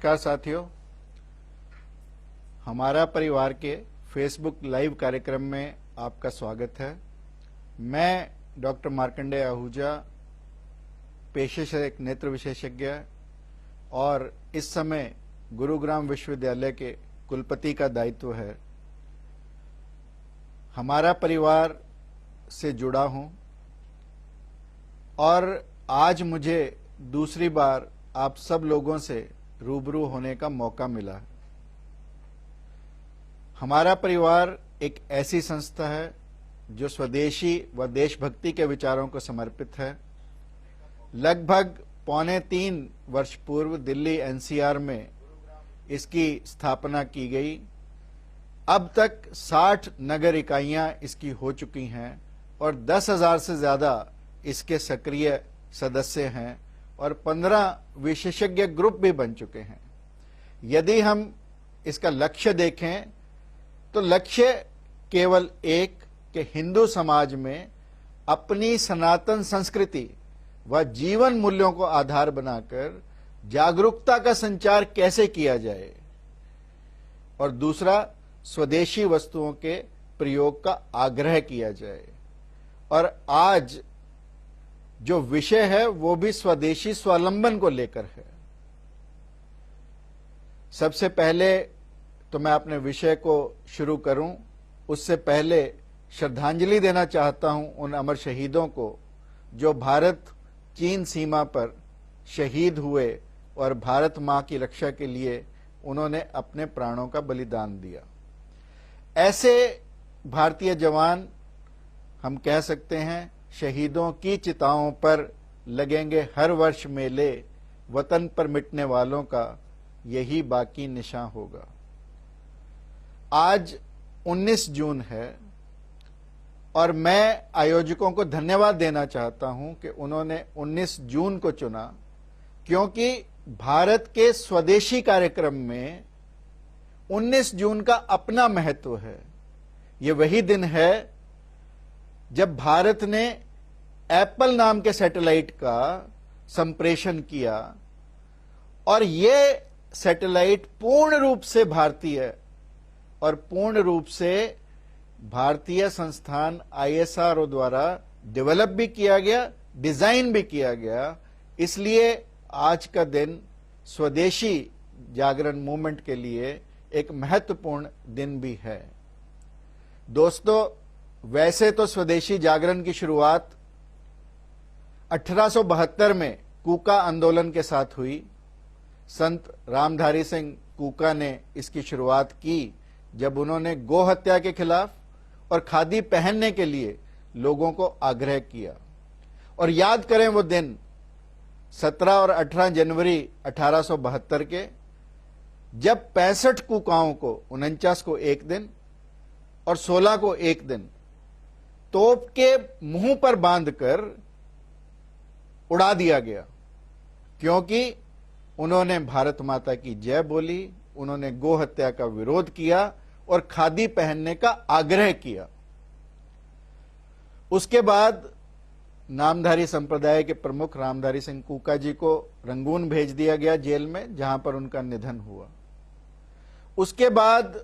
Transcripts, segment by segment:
नमस्कार साथियों, हमारा परिवार के फेसबुक लाइव कार्यक्रम में आपका स्वागत है। मैं डॉक्टर मार्कंडेय आहूजा, पेशे से एक नेत्र विशेषज्ञ और इस समय गुरुग्राम विश्वविद्यालय के कुलपति का दायित्व है। हमारा परिवार से जुड़ा हूं और आज मुझे दूसरी बार आप सब लोगों से रूबरू होने का मौका मिला। हमारा परिवार एक ऐसी संस्था है जो स्वदेशी व देशभक्ति के विचारों को समर्पित है। लगभग 2.25 वर्ष पूर्व दिल्ली एनसीआर में इसकी स्थापना की गई। अब तक 60 नगर इकाइयां इसकी हो चुकी हैं और 10,000 से ज्यादा इसके सक्रिय सदस्य हैं और 15 विशेषज्ञ ग्रुप भी बन चुके हैं। यदि हम इसका लक्ष्य देखें तो लक्ष्य केवल एक कि हिंदू समाज में अपनी सनातन संस्कृति व जीवन मूल्यों को आधार बनाकर जागरूकता का संचार कैसे किया जाए और दूसरा स्वदेशी वस्तुओं के प्रयोग का आग्रह किया जाए। और आज जो विषय है वो भी स्वदेशी स्वावलंबन को लेकर है। सबसे पहले तो मैं अपने विषय को शुरू करूं उससे पहले श्रद्धांजलि देना चाहता हूं उन अमर शहीदों को जो भारत चीन सीमा पर शहीद हुए और भारत मां की रक्षा के लिए उन्होंने अपने प्राणों का बलिदान दिया। ऐसे भारतीय जवान हम कह सकते हैं शहीदों की चिताओं पर लगेंगे हर वर्ष मेले, वतन पर मिटने वालों का यही बाकी निशान होगा। आज 19 जून है और मैं आयोजकों को धन्यवाद देना चाहता हूं कि उन्होंने 19 जून को चुना, क्योंकि भारत के स्वदेशी कार्यक्रम में 19 जून का अपना महत्व है। ये वही दिन है जब भारत ने एप्पल नाम के सैटेलाइट का संप्रेषण किया और ये सैटेलाइट पूर्ण रूप से भारतीय और पूर्ण रूप से भारतीय संस्थान आईएसआरओ द्वारा डेवलप भी किया गया, डिजाइन भी किया गया। इसलिए आज का दिन स्वदेशी जागरण मूवमेंट के लिए एक महत्वपूर्ण दिन भी है। दोस्तों, वैसे तो स्वदेशी जागरण की शुरुआत 1872 में कूका आंदोलन के साथ हुई। संत रामधारी सिंह कूका ने इसकी शुरुआत की जब उन्होंने गो हत्या के खिलाफ और खादी पहनने के लिए लोगों को आग्रह किया। और याद करें वो दिन 17 और 18 जनवरी 1872 के, जब 65 कूकाओं को 49 को एक दिन और 16 को एक दिन तोप के मुंह पर बांधकर उड़ा दिया गया, क्योंकि उन्होंने भारत माता की जय बोली, उन्होंने गो हत्या का विरोध किया और खादी पहनने का आग्रह किया। उसके बाद नामधारी संप्रदाय के प्रमुख रामधारी सिंह कूका जी को रंगून भेज दिया गया जेल में, जहां पर उनका निधन हुआ। उसके बाद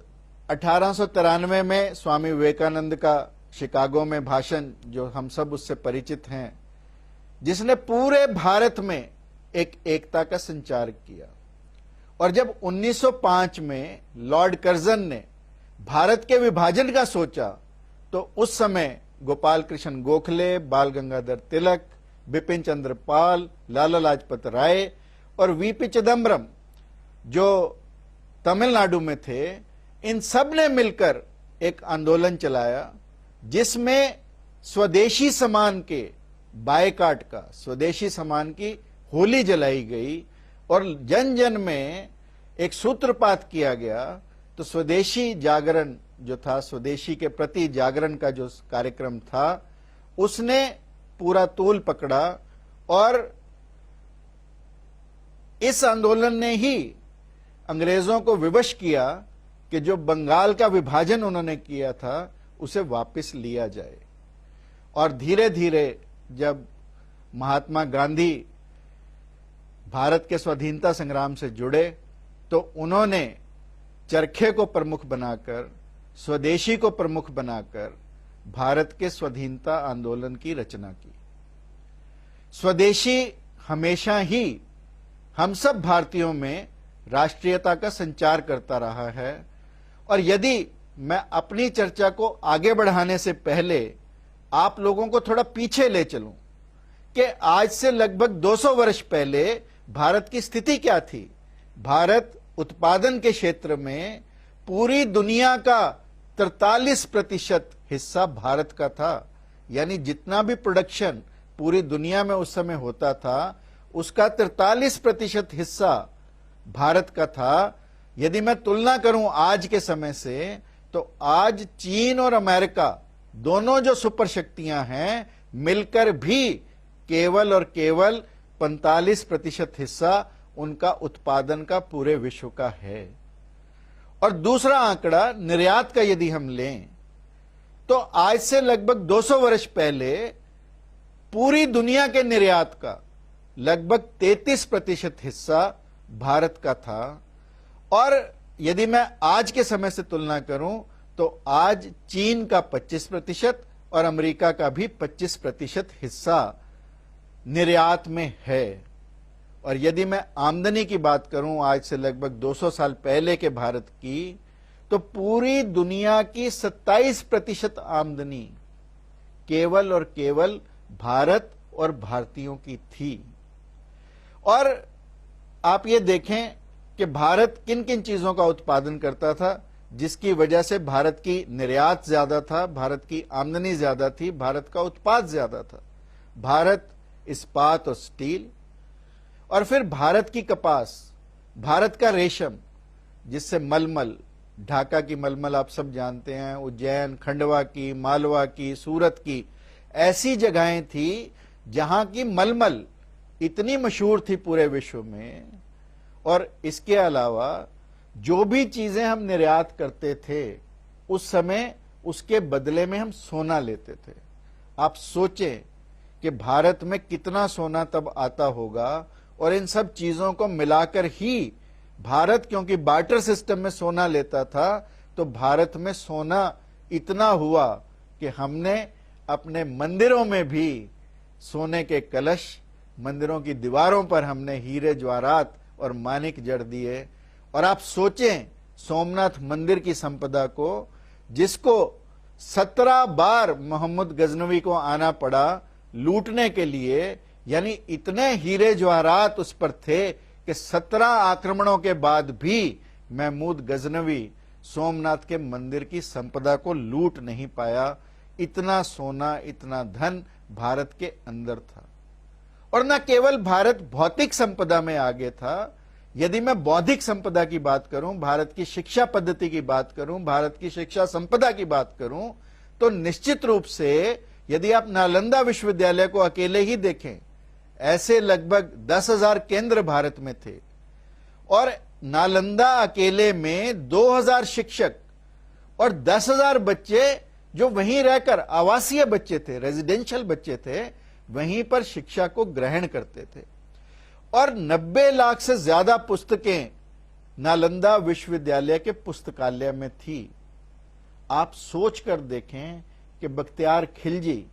1893 में स्वामी विवेकानंद का शिकागो में भाषण, जो हम सब उससे परिचित हैं, जिसने पूरे भारत में एक एकता का संचार किया। और जब 1905 में लॉर्ड कर्जन ने भारत के विभाजन का सोचा तो उस समय गोपाल कृष्ण गोखले, बाल गंगाधर तिलक, बिपिन चंद्र पाल, लाला लाजपत राय और वीपी चिदम्बरम जो तमिलनाडु में थे, इन सब ने मिलकर एक आंदोलन चलाया जिसमें स्वदेशी सामान के बायकाट का, स्वदेशी सामान की होली जलाई गई और जन जन में एक सूत्रपात किया गया। तो स्वदेशी जागरण जो था, स्वदेशी के प्रति जागरण का जो कार्यक्रम था, उसने पूरा तूल पकड़ा और इस आंदोलन ने ही अंग्रेजों को विवश किया कि जो बंगाल का विभाजन उन्होंने किया था उसे वापस लिया जाए। और धीरे धीरे जब महात्मा गांधी भारत के स्वाधीनता संग्राम से जुड़े तो उन्होंने चरखे को प्रमुख बनाकर, स्वदेशी को प्रमुख बनाकर भारत के स्वाधीनता आंदोलन की रचना की। स्वदेशी हमेशा ही हम सब भारतीयों में राष्ट्रीयता का संचार करता रहा है। और यदि मैं अपनी चर्चा को आगे बढ़ाने से पहले आप लोगों को थोड़ा पीछे ले चलूं कि आज से लगभग 200 वर्ष पहले भारत की स्थिति क्या थी। भारत उत्पादन के क्षेत्र में पूरी दुनिया का 43% हिस्सा भारत का था। यानी जितना भी प्रोडक्शन पूरी दुनिया में उस समय होता था उसका 43% हिस्सा भारत का था। यदि मैं तुलना करूं आज के समय से, तो आज चीन और अमेरिका दोनों जो सुपर शक्तियां हैं मिलकर भी केवल और केवल 45% हिस्सा उनका उत्पादन का पूरे विश्व का है। और दूसरा आंकड़ा निर्यात का यदि हम लें तो आज से लगभग 200 वर्ष पहले पूरी दुनिया के निर्यात का लगभग 33% हिस्सा भारत का था। और यदि मैं आज के समय से तुलना करूं तो आज चीन का 25% और अमेरिका का भी 25% हिस्सा निर्यात में है। और यदि मैं आमदनी की बात करूं आज से लगभग 200 साल पहले के भारत की, तो पूरी दुनिया की 27% आमदनी केवल और केवल भारत और भारतीयों की थी। और आप ये देखें कि भारत किन किन चीजों का उत्पादन करता था जिसकी वजह से भारत की निर्यात ज्यादा था, भारत की आमदनी ज्यादा थी, भारत का उत्पाद ज्यादा था। भारत इस्पात और स्टील, और फिर भारत की कपास, भारत का रेशम जिससे मलमल, ढाका की मलमल आप सब जानते हैं, उज्जैन, खंडवा की, मालवा की, सूरत की ऐसी जगहें थी जहां की मलमल इतनी मशहूर थी पूरे विश्व में। और इसके अलावा जो भी चीजें हम निर्यात करते थे उस समय उसके बदले में हम सोना लेते थे। आप सोचें कि भारत में कितना सोना तब आता होगा। और इन सब चीजों को मिलाकर ही भारत, क्योंकि बार्टर सिस्टम में सोना लेता था, तो भारत में सोना इतना हुआ कि हमने अपने मंदिरों में भी सोने के कलश, मंदिरों की दीवारों पर हमने हीरे जवाहरात और मानिक जड़ दिए। और आप सोचें सोमनाथ मंदिर की संपदा को, जिसको 17 बार मोहम्मद गजनवी को आना पड़ा लूटने के लिए, यानी इतने हीरे जवाहरात उस पर थे कि 17 आक्रमणों के बाद भी महमूद गजनवी सोमनाथ के मंदिर की संपदा को लूट नहीं पाया। इतना सोना, इतना धन भारत के अंदर था। और न केवल भारत भौतिक संपदा में आगे था, यदि मैं बौद्धिक संपदा की बात करूं, भारत की शिक्षा पद्धति की बात करूं, भारत की शिक्षा संपदा की बात करूं, तो निश्चित रूप से यदि आप नालंदा विश्वविद्यालय को अकेले ही देखें, ऐसे लगभग 10,000 केंद्र भारत में थे। और नालंदा अकेले में 2,000 शिक्षक और 10,000 बच्चे जो वहीं रहकर, आवासीय बच्चे थे, रेजिडेंशियल बच्चे थे, वहीं पर शिक्षा को ग्रहण करते थे। और 90 लाख से ज्यादा पुस्तकें नालंदा विश्वविद्यालय के पुस्तकालय में थी। आप सोच कर देखें कि बख्तियार खिलजी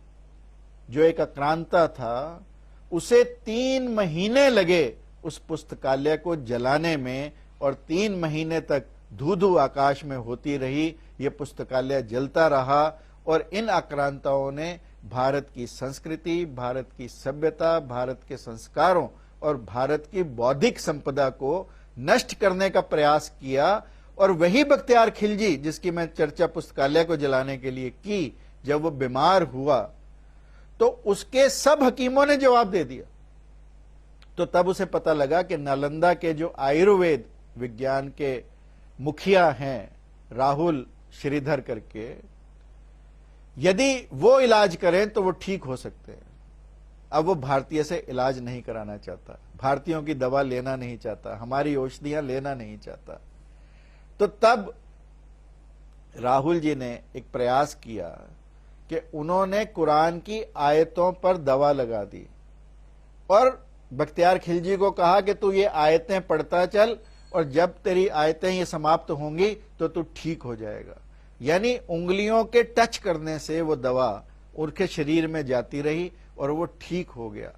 जो एक आक्रांता था, उसे 3 महीने लगे उस पुस्तकालय को जलाने में, और 3 महीने तक धू-धू आकाश में होती रही, यह पुस्तकालय जलता रहा। और इन आक्रांताओं ने भारत की संस्कृति, भारत की सभ्यता, भारत के संस्कारों और भारत की बौद्धिक संपदा को नष्ट करने का प्रयास किया। और वही बख्तियार खिलजी जिसकी मैं चर्चा पुस्तकालय को जलाने के लिए की, जब वो बीमार हुआ तो उसके सब हकीमों ने जवाब दे दिया। तो तब उसे पता लगा कि नालंदा के जो आयुर्वेद विज्ञान के मुखिया हैं, राहुल श्रीधर करके, यदि वो इलाज करें तो वो ठीक हो सकते हैं। अब वो भारतीय से इलाज नहीं कराना चाहता, भारतीयों की दवा लेना नहीं चाहता, हमारी औषधियां लेना नहीं चाहता। तो तब राहुल जी ने एक प्रयास किया कि उन्होंने कुरान की आयतों पर दवा लगा दी और बख्तियार खिलजी को कहा कि तू ये आयतें पढ़ता चल और जब तेरी आयतें ये समाप्त होंगी तो तू ठीक हो जाएगा। यानी उंगलियों के टच करने से वो दवा उनके शरीर में जाती रही और वो ठीक हो गया।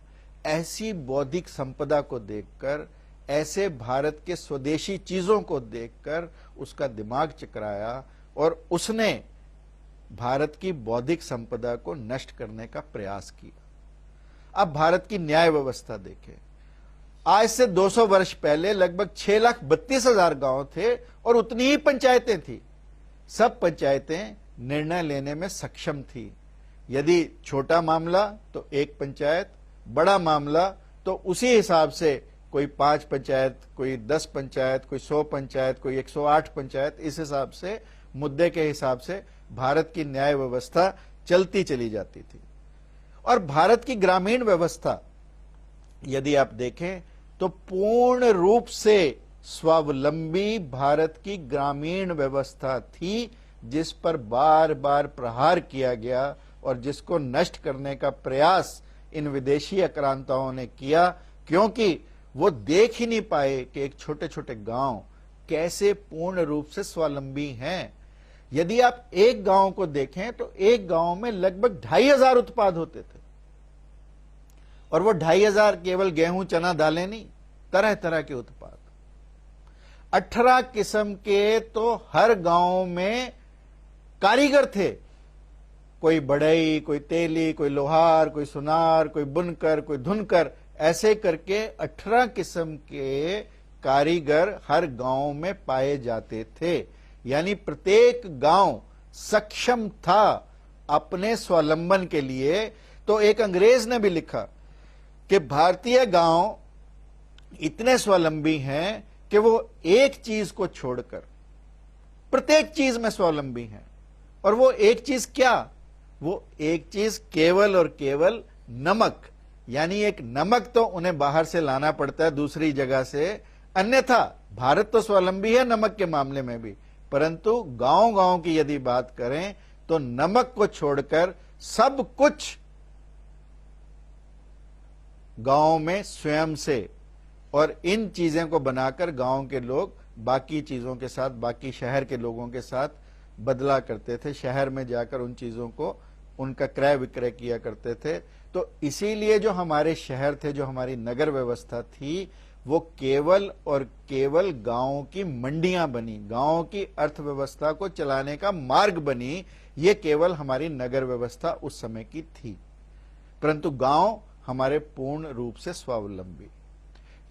ऐसी बौद्धिक संपदा को देखकर, ऐसे भारत के स्वदेशी चीजों को देखकर उसका दिमाग चकराया और उसने भारत की बौद्धिक संपदा को नष्ट करने का प्रयास किया। अब भारत की न्याय व्यवस्था देखें। आज से 200 वर्ष पहले लगभग 6,32,000 गांव थे और उतनी ही पंचायतें थी। सब पंचायतें निर्णय लेने में सक्षम थी। यदि छोटा मामला तो एक पंचायत, बड़ा मामला तो उसी हिसाब से कोई 5 पंचायत, कोई 10 पंचायत, कोई 100 पंचायत, कोई 108 पंचायत, इस हिसाब से, मुद्दे के हिसाब से भारत की न्याय व्यवस्था चलती चली जाती थी। और भारत की ग्रामीण व्यवस्था यदि आप देखें तो पूर्ण रूप से स्वावलंबी भारत की ग्रामीण व्यवस्था थी, जिस पर बार बार प्रहार किया गया और जिसको नष्ट करने का प्रयास इन विदेशी आक्रांताओं ने किया, क्योंकि वो देख ही नहीं पाए कि एक छोटे छोटे गांव कैसे पूर्ण रूप से स्वावलंबी हैं। यदि आप एक गांव को देखें तो एक गांव में लगभग 2,500 उत्पाद होते थे, और वो 2,500 केवल गेहूं, चना, दालें नहीं, तरह तरह के उत्पाद। 18 किस्म के तो हर गांव में कारीगर थे, कोई बढ़ई, कोई तेली, कोई लोहार, कोई सुनार, कोई बुनकर, कोई धुनकर, ऐसे करके 18 किस्म के कारीगर हर गांव में पाए जाते थे। यानी प्रत्येक गांव सक्षम था अपने स्वावलंबन के लिए। तो एक अंग्रेज ने भी लिखा कि भारतीय गांव इतने स्वावलंबी हैं कि वो एक चीज को छोड़कर प्रत्येक चीज में स्वावलंबी हैं। और वो एक चीज क्या? वो एक चीज केवल और केवल नमक। यानी एक नमक तो उन्हें बाहर से लाना पड़ता है दूसरी जगह से, अन्यथा भारत तो स्वावलंबी है नमक के मामले में भी, परंतु गांव गांव की यदि बात करें तो नमक को छोड़कर सब कुछ गांव में स्वयं से, और इन चीजें को बनाकर गांव के लोग बाकी चीजों के साथ, बाकी शहर के लोगों के साथ बदला करते थे। शहर में जाकर उन चीजों को, उनका क्रय विक्रय किया करते थे। तो इसीलिए जो हमारे शहर थे, जो हमारी नगर व्यवस्था थी, वो केवल और केवल गांवों की मंडियां बनी, गांवों की अर्थव्यवस्था को चलाने का मार्ग बनी। ये केवल हमारी नगर व्यवस्था उस समय की थी, परंतु गांव हमारे पूर्ण रूप से स्वावलंबी।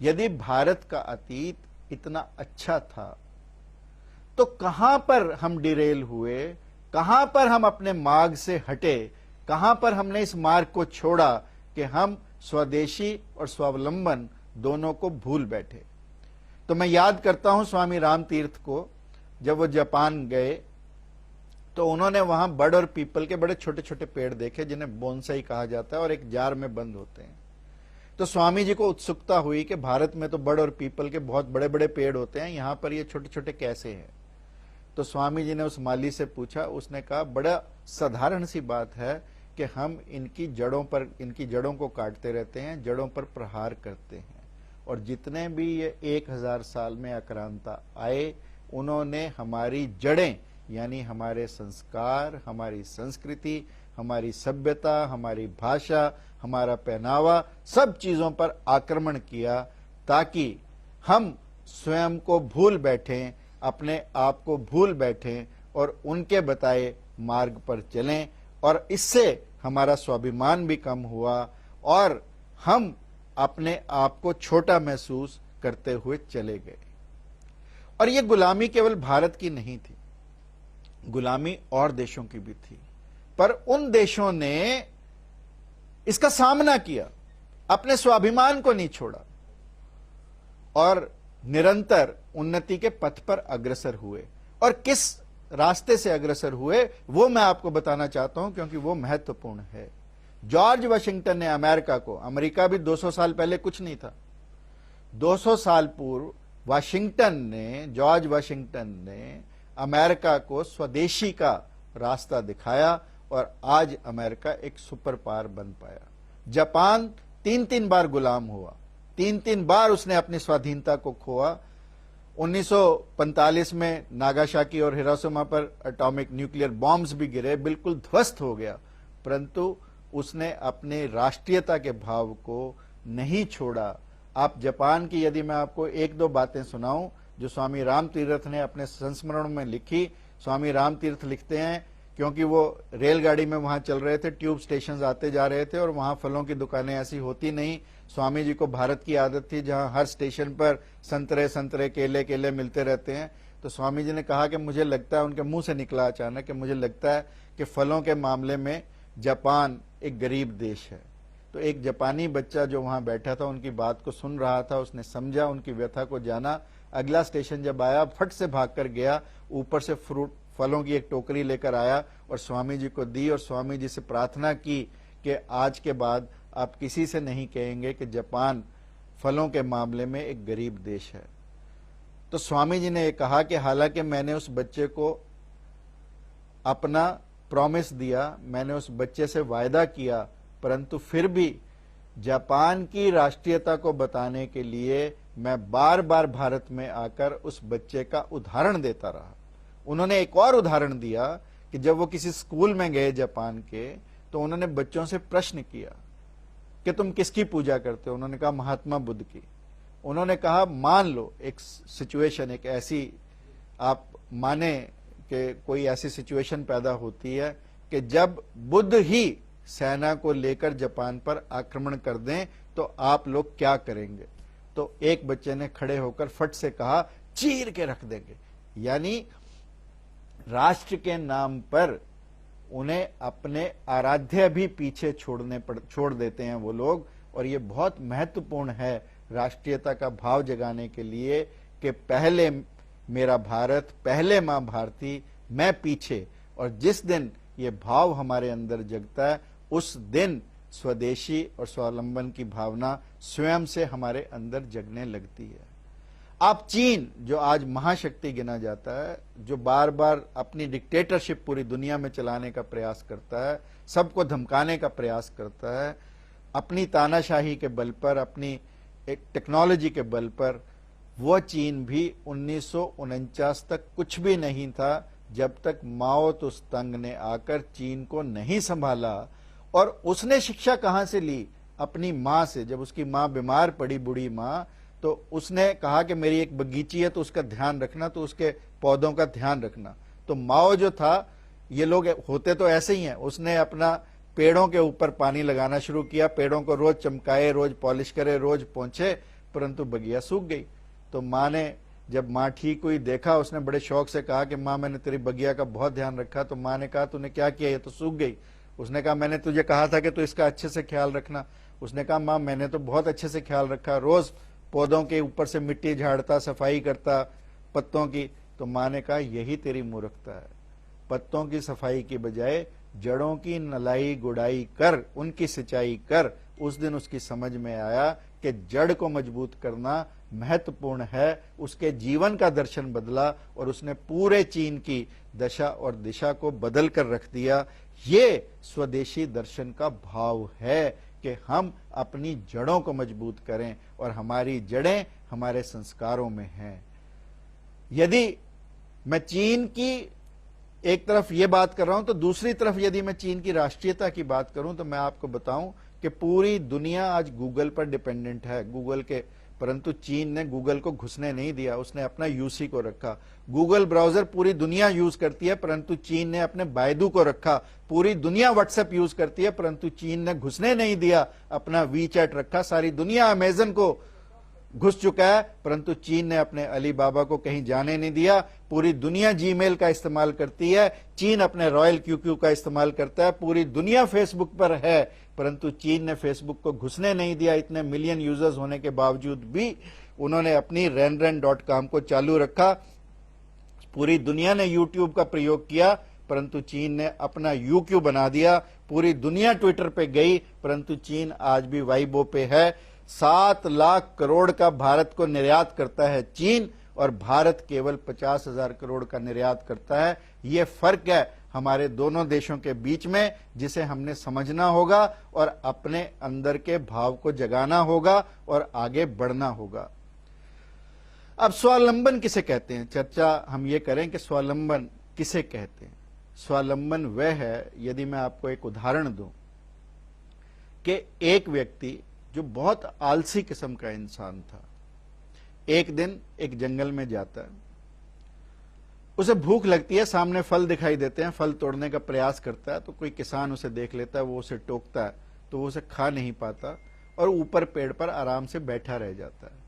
यदि भारत का अतीत इतना अच्छा था तो कहां पर हम डिरेल हुए, कहां पर हम अपने मार्ग से हटे, कहां पर हमने इस मार्ग को छोड़ा कि हम स्वदेशी और स्वावलंबन दोनों को भूल बैठे। तो मैं याद करता हूं स्वामी राम तीर्थ को, जब वो जापान गए तो उन्होंने वहां बड़ और पीपल के बड़े छोटे छोटे पेड़ देखे, जिन्हें बोनसाई कहा जाता है और एक जार में बंद होते हैं। तो स्वामी जी को उत्सुकता हुई कि भारत में तो बड़ और पीपल के बहुत बड़े बड़े पेड़ होते हैं, यहां पर ये छोटे छोटे कैसे हैं? तो स्वामी जी ने उस माली से पूछा। उसने कहा, बड़ा साधारण सी बात है कि हम इनकी जड़ों को काटते रहते हैं, जड़ों पर प्रहार करते हैं, और जितने भी ये 1000 साल में आक्रांता आए, उन्होंने हमारी जड़ें, यानी हमारे संस्कार, हमारी संस्कृति, हमारी सभ्यता, हमारी भाषा, हमारा पहनावा, सब चीजों पर आक्रमण किया, ताकि हम स्वयं को भूल बैठें, अपने आप को भूल बैठें और उनके बताए मार्ग पर चलें। और इससे हमारा स्वाभिमान भी कम हुआ और हम अपने आप को छोटा महसूस करते हुए चले गए। और ये गुलामी केवल भारत की नहीं थी, गुलामी और देशों की भी थी, पर उन देशों ने इसका सामना किया, अपने स्वाभिमान को नहीं छोड़ा और निरंतर उन्नति के पथ पर अग्रसर हुए। और किस रास्ते से अग्रसर हुए वो मैं आपको बताना चाहता हूं, क्योंकि वो महत्वपूर्ण है। जॉर्ज वाशिंगटन ने अमेरिका को, अमेरिका भी 200 साल पहले कुछ नहीं था, 200 साल पूर्व जॉर्ज वाशिंगटन ने अमेरिका को स्वदेशी का रास्ता दिखाया और आज अमेरिका एक सुपर पावर बन पाया। जापान 3-3 बार गुलाम हुआ, 3-3 बार उसने अपनी स्वाधीनता को खोआ। 1945 में नागासाकी और हिरोशिमा पर एटॉमिक न्यूक्लियर बॉम्ब्स भी गिरे, बिल्कुल ध्वस्त हो गया, परंतु उसने अपने राष्ट्रीयता के भाव को नहीं छोड़ा। आप जापान की यदि मैं आपको एक दो बातें सुनाऊं जो स्वामी राम तीर्थ ने अपने संस्मरणों में लिखी। स्वामी राम तीर्थ लिखते हैं, क्योंकि वो रेलगाड़ी में वहां चल रहे थे, ट्यूब स्टेशन आते जा रहे थे और वहां फलों की दुकानें ऐसी होती नहीं। स्वामी जी को भारत की आदत थी जहां हर स्टेशन पर संतरे संतरे केले केले मिलते रहते हैं। तो स्वामी जी ने कहा कि मुझे लगता है, उनके मुंह से निकला अचानक कि मुझे लगता है कि फलों के मामले में जापान एक गरीब देश है। तो एक जापानी बच्चा जो वहां बैठा था उनकी बात को सुन रहा था, उसने समझा, उनकी व्यथा को जाना। अगला स्टेशन जब आया, फट से भागकर गया, ऊपर से फलों की एक टोकरी लेकर आया और स्वामी जी को दी और स्वामी जी से प्रार्थना की कि आज के बाद आप किसी से नहीं कहेंगे कि जापान फलों के मामले में एक गरीब देश है। तो स्वामी जी ने कहा कि हालांकि मैंने उस बच्चे को अपना प्रॉमिस दिया, मैंने उस बच्चे से वायदा किया, परंतु फिर भी जापान की राष्ट्रीयता को बताने के लिए मैं बार बार भारत में आकर उस बच्चे का उदाहरण देता रहा। उन्होंने एक और उदाहरण दिया कि जब वो किसी स्कूल में गए जापान के, तो उन्होंने बच्चों से प्रश्न किया कि तुम किसकी पूजा करते हो? उन्होंने कहा महात्मा बुद्ध की। उन्होंने कहा मान लो एक सिचुएशन, एक ऐसी आप माने कि कोई ऐसी सिचुएशन पैदा होती है कि जब बुद्ध ही सेना को लेकर जापान पर आक्रमण कर दें, तो आप लोग क्या करेंगे? तो एक बच्चे ने खड़े होकर फट से कहा चीर के रख देंगे। यानी राष्ट्र के नाम पर उन्हें अपने आराध्य भी पीछे छोड़ देते हैं वो लोग। और ये बहुत महत्वपूर्ण है राष्ट्रीयता का भाव जगाने के लिए कि पहले मेरा भारत, पहले मां भारती, मैं पीछे। और जिस दिन ये भाव हमारे अंदर जगता है, उस दिन स्वदेशी और स्वावलंबन की भावना स्वयं से हमारे अंदर जगने लगती है। आप चीन, जो आज महाशक्ति गिना जाता है, जो बार बार अपनी डिक्टेटरशिप पूरी दुनिया में चलाने का प्रयास करता है, सबको धमकाने का प्रयास करता है, अपनी तानाशाही के बल पर, अपनी एक टेक्नोलॉजी के बल पर, वह चीन भी 1949 तक कुछ भी नहीं था जब तक माओ तुस्तंग ने आकर चीन को नहीं संभाला। और उसने शिक्षा कहां से ली? अपनी मां से। जब उसकी मां बीमार पड़ी, बूढ़ी मां, तो उसने कहा कि मेरी एक बगीची है तो उसका ध्यान रखना, तो उसके पौधों का ध्यान रखना। तो माओ जो था, ये लोग होते तो ऐसे ही हैं, उसने अपना पेड़ों के ऊपर पानी लगाना शुरू किया, पेड़ों को रोज चमकाए, रोज पॉलिश करे, रोज पोंछे, परंतु बगिया सूख गई। तो मां ने, जब मां ठीक हुई, देखा, उसने बड़े शौक से कहा कि मां मैंने तेरी बगिया का बहुत ध्यान रखा। तो मां ने कहा तूने क्या किया? ये तो सूख गई। उसने कहा मैंने तुझे कहा था कि तू इसका अच्छे से ख्याल रखना। उसने कहा मां मैंने तो बहुत अच्छे से ख्याल रखा, रोज पौधों के ऊपर से मिट्टी झाड़ता, सफाई करता पत्तों की। तो मां ने कहा यही तेरी मूर्खता है, पत्तों की सफाई की बजाय जड़ों की नलाई गुड़ाई कर, उनकी सिंचाई कर। उस दिन उसकी समझ में आया कि जड़ को मजबूत करना महत्वपूर्ण है। उसके जीवन का दर्शन बदला और उसने पूरे चीन की दशा और दिशा को बदल कर रख दिया। ये स्वदेशी दर्शन का भाव है कि हम अपनी जड़ों को मजबूत करें और हमारी जड़ें हमारे संस्कारों में हैं। यदि मैं चीन की एक तरफ ये बात कर रहा हूं, तो दूसरी तरफ यदि मैं चीन की राष्ट्रीयता की बात करूं, तो मैं आपको बताऊं कि पूरी दुनिया आज गूगल पर डिपेंडेंट है, गूगल के, परंतु चीन ने गूगल को घुसने नहीं दिया, उसने अपना यूसी को रखा। गूगल ब्राउजर पूरी दुनिया यूज करती है, परंतु चीन ने अपने बायदू को रखा। पूरी दुनिया व्हाट्सएप यूज करती है, परंतु चीन ने घुसने नहीं दिया, अपना वीचैट रखा। सारी दुनिया अमेजन को घुस चुका है, परंतु चीन ने अपने अलीबाबा को कहीं जाने नहीं दिया। पूरी दुनिया जीमेल का इस्तेमाल करती है, चीन अपने रॉयल क्यूक्यू का इस्तेमाल करता है। पूरी दुनिया फेसबुक पर है, परंतु चीन ने फेसबुक को घुसने नहीं दिया। इतने मिलियन यूजर्स होने के बावजूद भी उन्होंने अपनी renren.com को चालू रखा। पूरी दुनिया ने यूट्यूब का प्रयोग किया, परंतु चीन ने अपना यूक्यू बना दिया। पूरी दुनिया ट्विटर पे गई, परंतु चीन आज भी वाइबो पे है। 7 लाख करोड़ का भारत को निर्यात करता है चीन, और भारत केवल 50,000 करोड़ का निर्यात करता है। ये फर्क है हमारे दोनों देशों के बीच में, जिसे हमने समझना होगा और अपने अंदर के भाव को जगाना होगा और आगे बढ़ना होगा। अब स्वावलंबन किसे कहते हैं, चर्चा हम ये करें कि स्वावलंबन किसे कहते हैं। स्वावलंबन वह है, यदि मैं आपको एक उदाहरण दूं कि एक व्यक्ति जो बहुत आलसी किस्म का इंसान था, एक दिन एक जंगल में जाता है, उसे भूख लगती है, सामने फल दिखाई देते हैं, फल तोड़ने का प्रयास करता है, तो कोई किसान उसे देख लेता है, वो उसे टोकता है, तो वो उसे खा नहीं पाता और ऊपर पेड़ पर आराम से बैठा रह जाता है।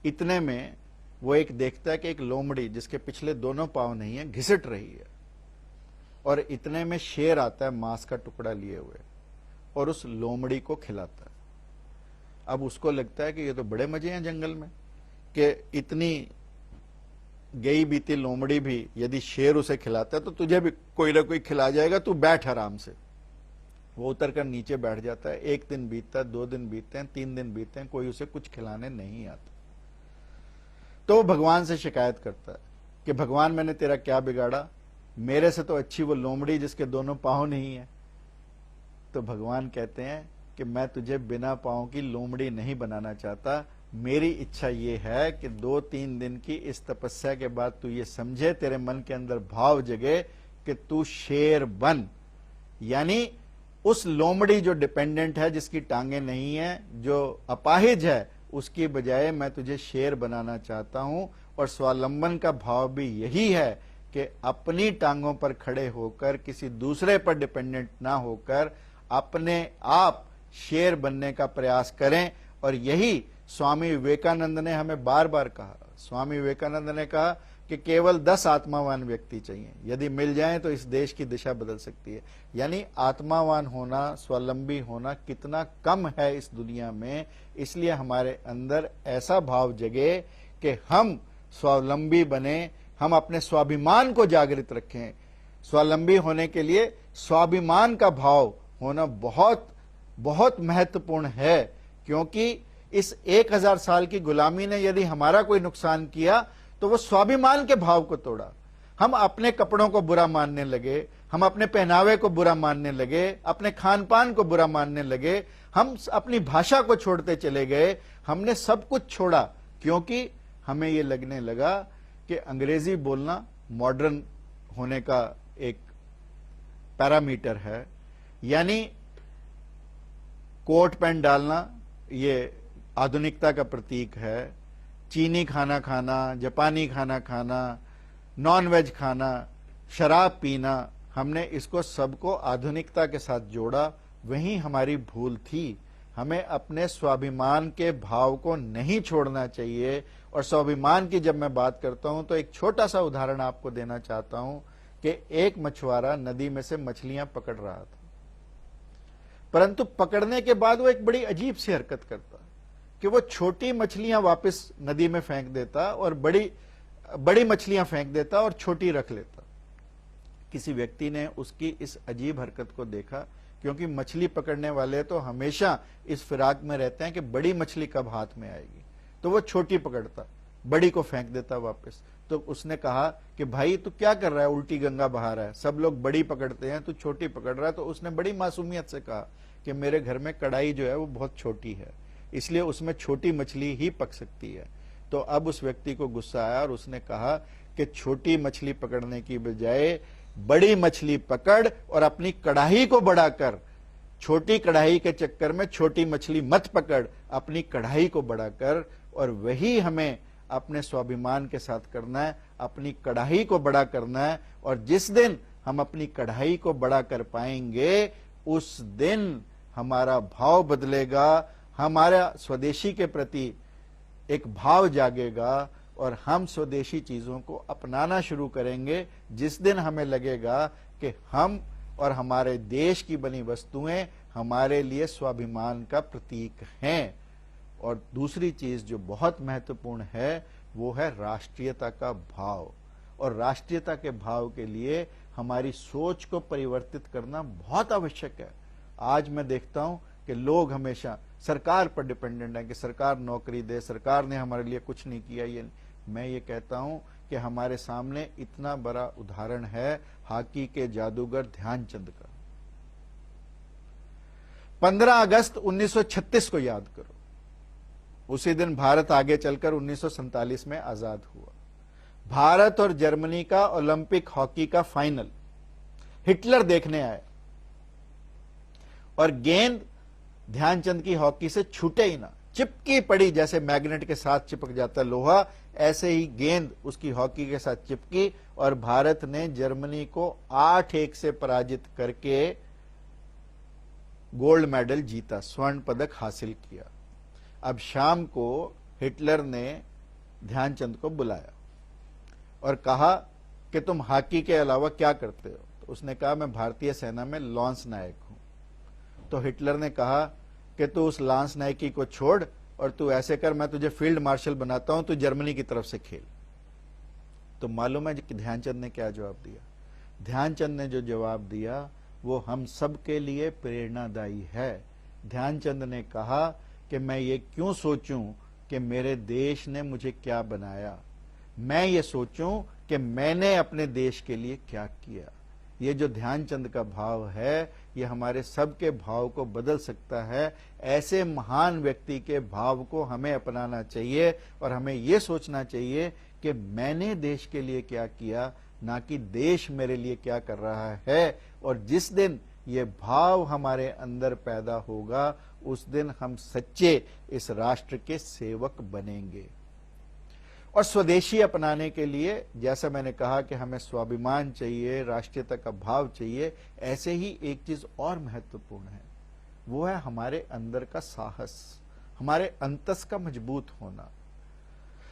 इतने में वो एक देखता है कि एक लोमड़ी जिसके पिछले दोनों पांव नहीं है घिसट रही है, और इतने में शेर आता है मांस का टुकड़ा लिए हुए और उस लोमड़ी को खिलाता है। अब उसको लगता है कि ये तो बड़े मजे हैं जंगल में, कि इतनी गई बीती लोमड़ी भी यदि शेर उसे खिलाता है तो तुझे भी कोई ना कोई खिला जाएगा, तू बैठ आराम से। वो उतर कर नीचे बैठ जाता है। एक दिन बीतता है, 2 दिन बीतते हैं, 3 दिन बीतते हैं, कोई उसे कुछ खिलाने नहीं आता। तो वो भगवान से शिकायत करता है कि भगवान मैंने तेरा क्या बिगाड़ा, मेरे से तो अच्छी वो लोमड़ी जिसके दोनों पांव नहीं है। तो भगवान कहते हैं कि मैं तुझे बिना पांव की लोमड़ी नहीं बनाना चाहता, मेरी इच्छा ये है कि 2-3 दिन की इस तपस्या के बाद तू ये समझे, तेरे मन के अंदर भाव जगे कि तू शेर बन। यानी उस लोमड़ी जो डिपेंडेंट है, जिसकी टांगे नहीं है, जो अपाहिज है, उसकी बजाय मैं तुझे शेर बनाना चाहता हूं। और स्वावलंबन का भाव भी यही है कि अपनी टांगों पर खड़े होकर, किसी दूसरे पर डिपेंडेंट ना होकर, अपने आप शेर बनने का प्रयास करें। और यही स्वामी विवेकानंद ने हमें बार बार कहा। स्वामी विवेकानंद ने कहा कि केवल 10 आत्मावान व्यक्ति चाहिए, यदि मिल जाएं तो इस देश की दिशा बदल सकती है। यानी आत्मावान होना, स्वावलंबी होना कितना कम है इस दुनिया में। इसलिए हमारे अंदर ऐसा भाव जगे कि हम स्वावलंबी बने, हम अपने स्वाभिमान को जागृत रखें। स्वावलंबी होने के लिए स्वाभिमान का भाव होना बहुत बहुत महत्वपूर्ण है, क्योंकि इस 1000 साल की गुलामी ने यदि हमारा कोई नुकसान किया तो वो स्वाभिमान के भाव को तोड़ा। हम अपने कपड़ों को बुरा मानने लगे, हम अपने पहनावे को बुरा मानने लगे, अपने खान पान को बुरा मानने लगे, हम अपनी भाषा को छोड़ते चले गए। हमने सब कुछ छोड़ा क्योंकि हमें ये लगने लगा कि अंग्रेजी बोलना मॉडर्न होने का एक पैरामीटर है, यानी कोट पैंट डालना ये आधुनिकता का प्रतीक है। चीनी खाना खाना, जापानी खाना खाना, नॉन वेज खाना, शराब पीना, हमने इसको सबको आधुनिकता के साथ जोड़ा। वही हमारी भूल थी। हमें अपने स्वाभिमान के भाव को नहीं छोड़ना चाहिए। और स्वाभिमान की जब मैं बात करता हूं तो एक छोटा सा उदाहरण आपको देना चाहता हूं कि एक मछुआरा नदी में से मछलियां पकड़ रहा था, परंतु पकड़ने के बाद वो एक बड़ी अजीब सी हरकत करता कि वो छोटी मछलियां वापस नदी में फेंक देता और बड़ी मछलियां फेंक देता और छोटी रख लेता। किसी व्यक्ति ने उसकी इस अजीब हरकत को देखा, क्योंकि मछली पकड़ने वाले तो हमेशा इस फिराक में रहते हैं कि बड़ी मछली कब हाथ में आएगी, तो वो छोटी पकड़ता, बड़ी को फेंक देता वापस। तो उसने कहा कि भाई तू क्या कर रहा है, उल्टी गंगा बहा रहा है, सब लोग बड़ी पकड़ते हैं, तू छोटी पकड़ रहा है। तो उसने बड़ी मासूमियत से कहा कि मेरे घर में कढ़ाई जो है वो बहुत छोटी है, इसलिए उसमें छोटी मछली ही पक सकती है। तो अब उस व्यक्ति को गुस्सा आया और उसने कहा कि छोटी मछली पकड़ने की बजाय बड़ी मछली पकड़ और अपनी कढ़ाई को बड़ा कर। छोटी कढ़ाई के चक्कर में छोटी मछली मत पकड़, अपनी कढ़ाई को बड़ा कर। और वही हमें अपने स्वाभिमान के साथ करना है, अपनी कढ़ाई को बड़ा करना है। और जिस दिन हम अपनी कढ़ाई को बड़ा कर पाएंगे, उस दिन हमारा भाव बदलेगा, हमारा स्वदेशी के प्रति एक भाव जागेगा और हम स्वदेशी चीजों को अपनाना शुरू करेंगे। जिस दिन हमें लगेगा कि हम और हमारे देश की बनी वस्तुएं हमारे लिए स्वाभिमान का प्रतीक हैं। और दूसरी चीज जो बहुत महत्वपूर्ण है वो है राष्ट्रीयता का भाव। और राष्ट्रीयता के भाव के लिए हमारी सोच को परिवर्तित करना बहुत आवश्यक है। आज मैं देखता हूं कि लोग हमेशा सरकार पर डिपेंडेंट है कि सरकार नौकरी दे, सरकार ने हमारे लिए कुछ नहीं किया। ये मैं ये कहता हूं कि हमारे सामने इतना बड़ा उदाहरण है हॉकी के जादूगर ध्यानचंद का। 15 अगस्त 1936 को याद करो। उसी दिन भारत आगे चलकर 1947 में आजाद हुआ। भारत और जर्मनी का ओलंपिक हॉकी का फाइनल हिटलर देखने आए और गेंद ध्यानचंद की हॉकी से छूटे ही ना, चिपकी पड़ी, जैसे मैग्नेट के साथ चिपक जाता लोहा, ऐसे ही गेंद उसकी हॉकी के साथ चिपकी और भारत ने जर्मनी को 8-1 से पराजित करके गोल्ड मेडल जीता, स्वर्ण पदक हासिल किया। अब शाम को हिटलर ने ध्यानचंद को बुलाया और कहा कि तुम हॉकी के अलावा क्या करते हो? तो उसने कहा मैं भारतीय सेना में लॉन्स नायक हूं। तो हिटलर ने कहा कि तू उस लांस नायकी को छोड़ और तू ऐसे कर, मैं तुझे फील्ड मार्शल बनाता हूं, तू जर्मनी की तरफ से खेल। तो मालूम है कि ध्यानचंद ने क्या जवाब दिया? ध्यानचंद ने जो जवाब दिया वो हम सब के लिए प्रेरणादायी है। ध्यानचंद ने कहा कि मैं ये क्यों सोचूं कि मेरे देश ने मुझे क्या बनाया, मैं ये सोचूं कि मैंने अपने देश के लिए क्या किया। ये जो ध्यानचंद का भाव है ये हमारे सबके भाव को बदल सकता है। ऐसे महान व्यक्ति के भाव को हमें अपनाना चाहिए और हमें ये सोचना चाहिए कि मैंने देश के लिए क्या किया, ना कि देश मेरे लिए क्या कर रहा है। और जिस दिन ये भाव हमारे अंदर पैदा होगा उस दिन हम सच्चे इस राष्ट्र के सेवक बनेंगे। और स्वदेशी अपनाने के लिए जैसा मैंने कहा कि हमें स्वाभिमान चाहिए, राष्ट्रीयता का भाव चाहिए, ऐसे ही एक चीज और महत्वपूर्ण है, वो है हमारे अंदर का साहस, हमारे अंतस का मजबूत होना।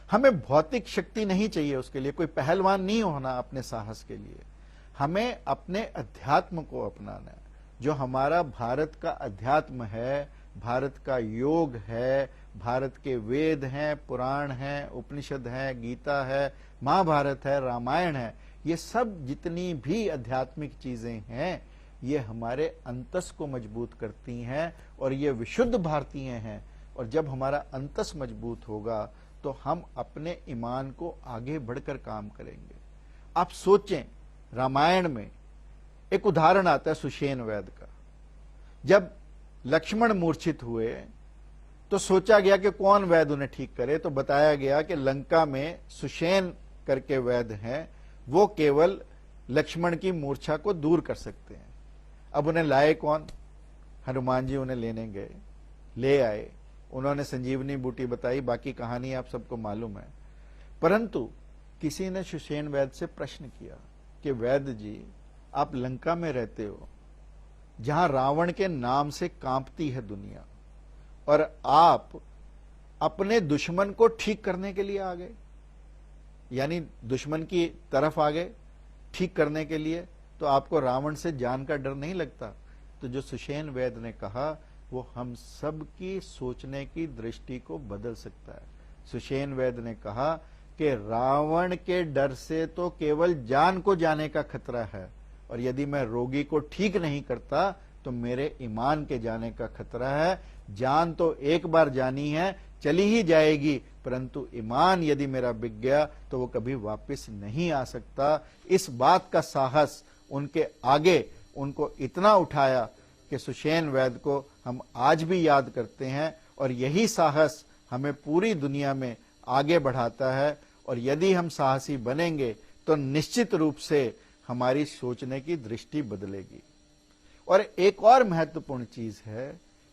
हमें भौतिक शक्ति नहीं चाहिए उसके लिए, कोई पहलवान नहीं होना अपने साहस के लिए। हमें अपने अध्यात्म को अपनाना है। जो हमारा भारत का अध्यात्म है, भारत का योग है, भारत के वेद हैं, पुराण हैं, उपनिषद हैं, गीता है, महाभारत है, रामायण है, ये सब जितनी भी आध्यात्मिक चीजें हैं ये हमारे अंतस को मजबूत करती हैं और ये विशुद्ध भारतीय हैं। और जब हमारा अंतस मजबूत होगा तो हम अपने ईमान को आगे बढ़कर काम करेंगे। आप सोचें, रामायण में एक उदाहरण आता है सुषेण वैद्य का। जब लक्ष्मण मूर्छित हुए तो सोचा गया कि कौन वैद्य उन्हें ठीक करे, तो बताया गया कि लंका में सुषेण करके वैद्य हैं, वो केवल लक्ष्मण की मूर्छा को दूर कर सकते हैं। अब उन्हें लाए कौन? हनुमान जी उन्हें लेने गए, ले आए, उन्होंने संजीवनी बूटी बताई, बाकी कहानी आप सबको मालूम है। परंतु किसी ने सुषेण वैद्य से प्रश्न किया कि वैद्य जी, आप लंका में रहते हो जहां रावण के नाम से कांपती है दुनिया, और आप अपने दुश्मन को ठीक करने के लिए आ गए, यानी दुश्मन की तरफ आ गए ठीक करने के लिए, तो आपको रावण से जान का डर नहीं लगता? तो जो सुषेण वैद्य ने कहा वो हम सब की सोचने की दृष्टि को बदल सकता है। सुषेण वैद्य ने कहा कि रावण के डर से तो केवल जान को जाने का खतरा है, और यदि मैं रोगी को ठीक नहीं करता तो मेरे ईमान के जाने का खतरा है। जान तो एक बार जानी है, चली ही जाएगी, परंतु ईमान यदि मेरा बिक गया तो वो कभी वापस नहीं आ सकता। इस बात का साहस उनके आगे उनको इतना उठाया कि सुषेण वैद्य को हम आज भी याद करते हैं, और यही साहस हमें पूरी दुनिया में आगे बढ़ाता है। और यदि हम साहसी बनेंगे तो निश्चित रूप से हमारी सोचने की दृष्टि बदलेगी। और एक और महत्वपूर्ण चीज है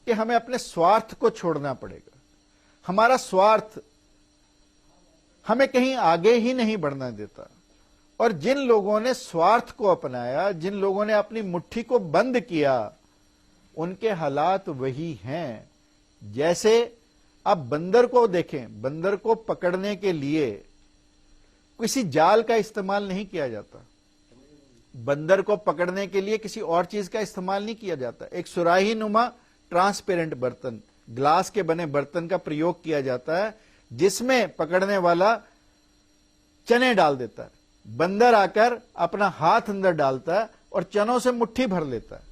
कि हमें अपने स्वार्थ को छोड़ना पड़ेगा। हमारा स्वार्थ हमें कहीं आगे ही नहीं बढ़ना देता, और जिन लोगों ने स्वार्थ को अपनाया, जिन लोगों ने अपनी मुट्ठी को बंद किया, उनके हालात वही हैं। जैसे आप बंदर को देखें, बंदर को पकड़ने के लिए किसी जाल का इस्तेमाल नहीं किया जाता, बंदर को पकड़ने के लिए किसी और चीज का इस्तेमाल नहीं किया जाता। एक सुराही नुमा ट्रांसपेरेंट बर्तन, ग्लास के बने बर्तन का प्रयोग किया जाता है, जिसमें पकड़ने वाला चने डाल देता है, बंदर आकर अपना हाथ अंदर डालता है और चनों से मुट्ठी भर लेता है।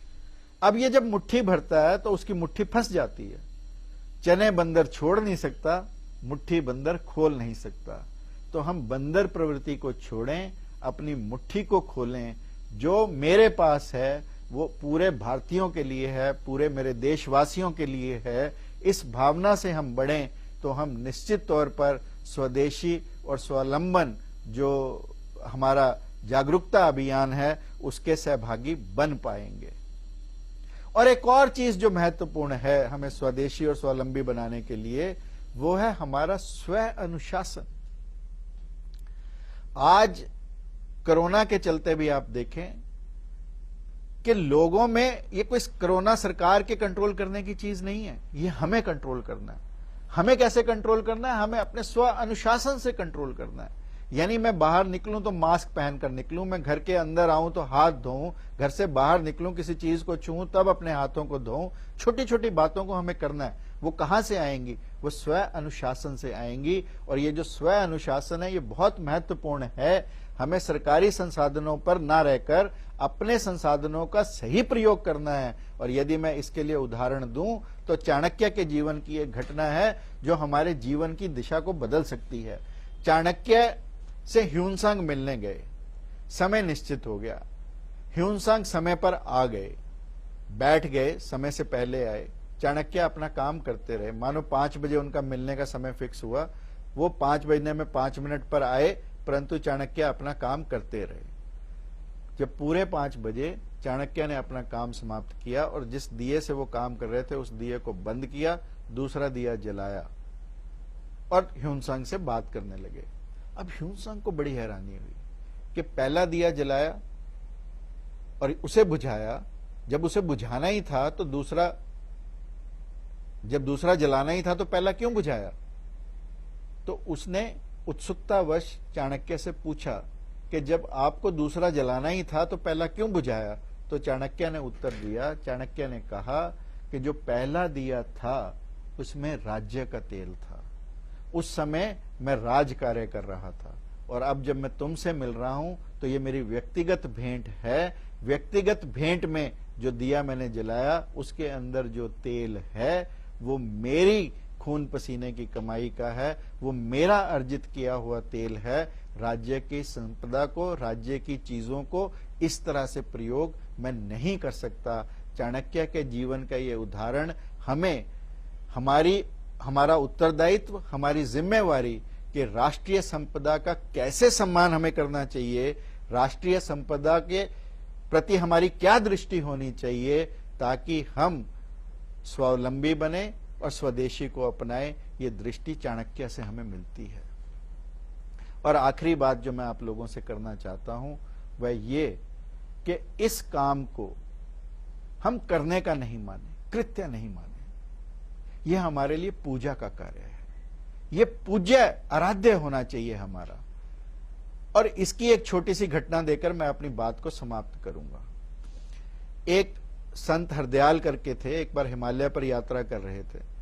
अब ये जब मुट्ठी भरता है तो उसकी मुट्ठी फंस जाती है, चने बंदर छोड़ नहीं सकता, मुट्ठी बंदर खोल नहीं सकता। तो हम बंदर प्रवृत्ति को छोड़ें, अपनी मुट्ठी को खोलें। जो मेरे पास है वो पूरे भारतीयों के लिए है, पूरे मेरे देशवासियों के लिए है। इस भावना से हम बढ़ें तो हम निश्चित तौर पर स्वदेशी और स्वावलंबन जो हमारा जागरूकता अभियान है उसके सहभागी बन पाएंगे। और एक और चीज जो महत्वपूर्ण है हमें स्वदेशी और स्वावलंबी बनाने के लिए, वो है हमारा स्व अनुशासन। आज कोरोना के चलते भी आप देखें कि लोगों में ये कोई कोरोना सरकार के कंट्रोल करने की चीज नहीं है, ये हमें कंट्रोल करना है। हमें कैसे कंट्रोल करना है? हमें अपने स्व अनुशासन से कंट्रोल करना है। यानी मैं बाहर निकलूं तो मास्क पहनकर निकलूं, मैं घर के अंदर आऊं तो हाथ धोऊं, घर से बाहर निकलूं किसी चीज को छूऊं तब अपने हाथों को धोऊं। छोटी छोटी बातों को हमें करना है। वो कहां से आएंगी? वो स्व अनुशासन से आएंगी। और ये जो स्व अनुशासन है ये बहुत महत्वपूर्ण है। हमें सरकारी संसाधनों पर ना रहकर अपने संसाधनों का सही प्रयोग करना है। और यदि मैं इसके लिए उदाहरण दूं तो चाणक्य के जीवन की एक घटना है जो हमारे जीवन की दिशा को बदल सकती है। चाणक्य से ह्यूनसांग मिलने गए, समय निश्चित हो गया, ह्यूनसांग समय पर आ गए, बैठ गए, समय से पहले आए। चाणक्य अपना काम करते रहे। मानो 5 बजे उनका मिलने का समय फिक्स हुआ, वो 5 बजने में 5 मिनट पर आए, परंतु चाणक्य अपना काम करते रहे। जब पूरे 5 बजे चाणक्य ने अपना काम समाप्त किया और जिस दिए से वो काम कर रहे थे उस दिए को बंद किया, दूसरा दिया जलाया और ह्यूनसांग से बात करने लगे। अब ह्यूनसांग को बड़ी हैरानी हुई कि पहला दिया जलाया और उसे बुझाया, जब उसे बुझाना ही था तो जब दूसरा जलाना ही था तो पहला क्यों बुझाया? तो उसने उत्सुकतावश चाणक्य से पूछा कि जब आपको दूसरा जलाना ही था तो पहला क्यों बुझाया? तो चाणक्य ने उत्तर दिया, चाणक्य ने कहा कि जो पहला दिया था उसमें राज्य का तेल था, उस समय मैं राज कार्य कर रहा था, और अब जब मैं तुमसे मिल रहा हूं तो ये मेरी व्यक्तिगत भेंट है। व्यक्तिगत भेंट में जो दिया मैंने जलाया उसके अंदर जो तेल है वो मेरी खून पसीने की कमाई का है, वो मेरा अर्जित किया हुआ तेल है। राज्य की संपदा को, राज्य की चीजों को इस तरह से प्रयोग मैं नहीं कर सकता। चाणक्य के जीवन का ये उदाहरण हमें हमारा उत्तरदायित्व, हमारी जिम्मेवारी कि राष्ट्रीय संपदा का कैसे सम्मान हमें करना चाहिए, राष्ट्रीय संपदा के प्रति हमारी क्या दृष्टि होनी चाहिए ताकि हम स्वावलंबी बने और स्वदेशी को अपनाएं। ये दृष्टि चाणक्य से हमें मिलती है। और आखिरी बात जो मैं आप लोगों से करना चाहता हूं वह ये कि इस काम को हम करने का नहीं माने, कृत्य नहीं माने। यह हमारे लिए पूजा का कार्य है, यह पूज्य आराध्य होना चाहिए हमारा। और इसकी एक छोटी सी घटना देकर मैं अपनी बात को समाप्त करूंगा। एक संत हरदयाल करके थे, एक बार हिमालय पर यात्रा कर रहे थे,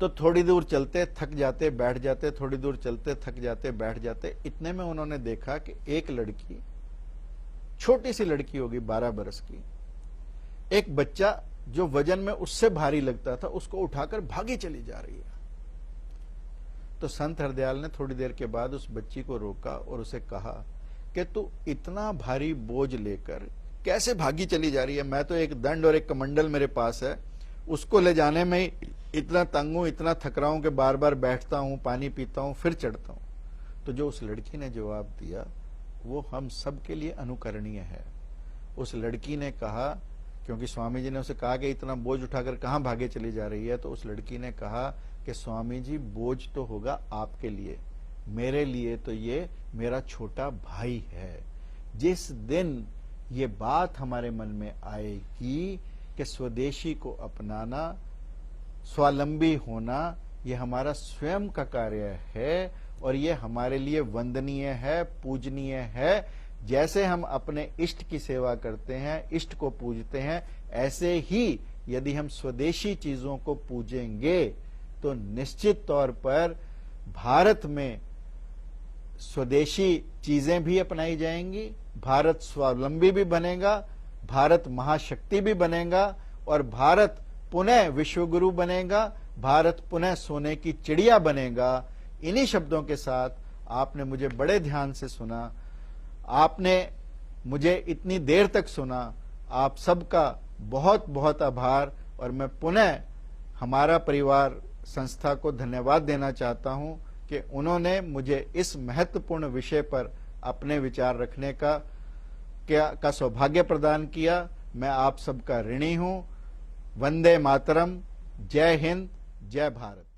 तो थोड़ी दूर चलते थक जाते बैठ जाते, थोड़ी दूर चलते थक जाते बैठ जाते। इतने में उन्होंने देखा कि एक लड़की, छोटी सी लड़की होगी 12 बरस की, एक बच्चा जो वजन में उससे भारी लगता था उसको उठाकर भागी चली जा रही है। तो संत हरदयाल ने थोड़ी देर के बाद उस बच्ची को रोका और उसे कहा कि तू इतना भारी बोझ लेकर कैसे भागी चली जा रही है? मैं तो एक दंड और एक कमंडल मेरे पास है, उसको ले जाने में इतना तंग हूं, इतना थक रहा हूं कि बार बार बैठता हूं, पानी पीता हूं, फिर चढ़ता हूं। तो जो उस लड़की ने जवाब दिया वो हम सब के लिए अनुकरणीय है। उस लड़की ने कहा, क्योंकि स्वामी जी ने उसे कहा कि इतना बोझ उठाकर कहां भागे चली जा रही है, तो उस लड़की ने कहा कि स्वामी जी बोझ तो होगा आपके लिए, मेरे लिए तो ये मेरा छोटा भाई है। जिस दिन ये बात हमारे मन में आएगी कि स्वदेशी को अपनाना, स्वावलंबी होना, ये हमारा स्वयं का कार्य है और ये हमारे लिए वंदनीय है, पूजनीय है। जैसे हम अपने इष्ट की सेवा करते हैं, इष्ट को पूजते हैं, ऐसे ही यदि हम स्वदेशी चीजों को पूजेंगे तो निश्चित तौर पर भारत में स्वदेशी चीजें भी अपनाई जाएंगी, भारत स्वावलंबी भी बनेगा, भारत महाशक्ति भी बनेगा और भारत पुनः विश्वगुरु बनेगा, भारत पुनः सोने की चिड़िया बनेगा। इन्हीं शब्दों के साथ आपने मुझे बड़े ध्यान से सुना, आपने मुझे इतनी देर तक सुना। आप सबका बहुत बहुत आभार। और मैं पुनः हमारा परिवार संस्था को धन्यवाद देना चाहता हूं कि उन्होंने मुझे इस महत्वपूर्ण विषय पर अपने विचार रखने का सौभाग्य प्रदान किया। मैं आप सबका ऋणी हूं। वंदे मातरम। जय हिंद, जय भारत।